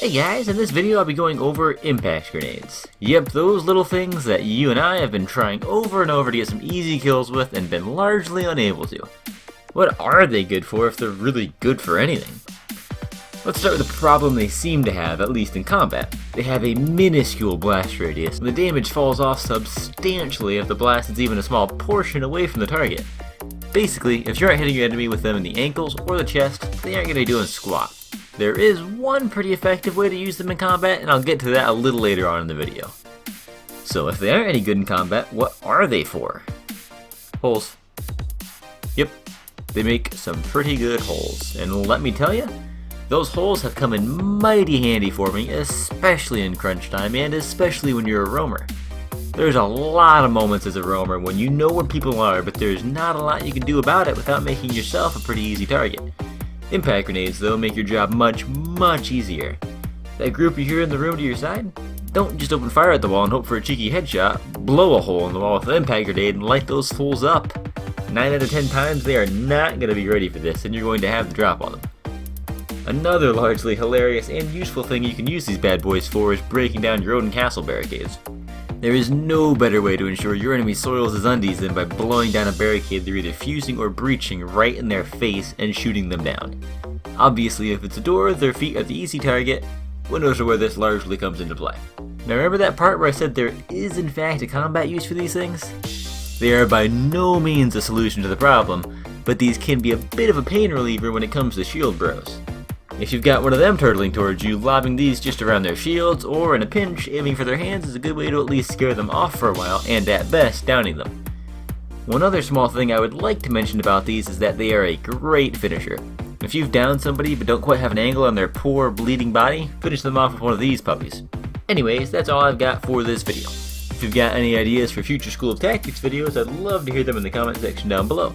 Hey guys, in this video I'll be going over impact grenades. Yep, those little things that you and I have been trying over and over to get some easy kills with and been largely unable to. What are they good for if they're really good for anything? Let's start with the problem they seem to have, at least in combat. They have a minuscule blast radius, and the damage falls off substantially if the blast is even a small portion away from the target. Basically, if you aren't hitting your enemy with them in the ankles or the chest, they aren't going to be doing squat. There is one pretty effective way to use them in combat, and I'll get to that a little later on in the video. So if they aren't any good in combat, what are they for? Holes. Yep, they make some pretty good holes, and let me tell you, those holes have come in mighty handy for me, especially in crunch time, and especially when you're a roamer. There's a lot of moments as a roamer when you know where people are, but there's not a lot you can do about it without making yourself a pretty easy target. Impact grenades, though, make your job much easier. That group you hear in the room to your side? Don't just open fire at the wall and hope for a cheeky headshot. Blow a hole in the wall with an impact grenade and light those fools up. 9 out of 10 times they are not going to be ready for this, and you're going to have the drop on them. Another largely hilarious and useful thing you can use these bad boys for is breaking down your own castle barricades. There is no better way to ensure your enemy soils his undies than by blowing down a barricade they're either fusing or breaching right in their face and shooting them down. Obviously, if it's a door, their feet are the easy target. Windows are where this largely comes into play. Now remember that part where I said there is in fact a combat use for these things? They are by no means a solution to the problem, but these can be a bit of a pain reliever when it comes to shield bros. If you've got one of them turtling towards you, lobbing these just around their shields, or in a pinch, aiming for their hands is a good way to at least scare them off for a while, and at best, downing them. One other small thing I would like to mention about these is that they are a great finisher. If you've downed somebody but don't quite have an angle on their poor, bleeding body, finish them off with one of these puppies. Anyways, that's all I've got for this video. If you've got any ideas for future School of Tactics videos, I'd love to hear them in the comment section down below.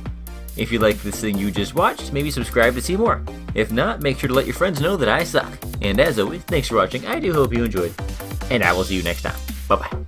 If you like this thing you just watched, maybe subscribe to see more. If not, make sure to let your friends know that I suck. And as always, thanks for watching, I do hope you enjoyed, and I will see you next time. Bye bye.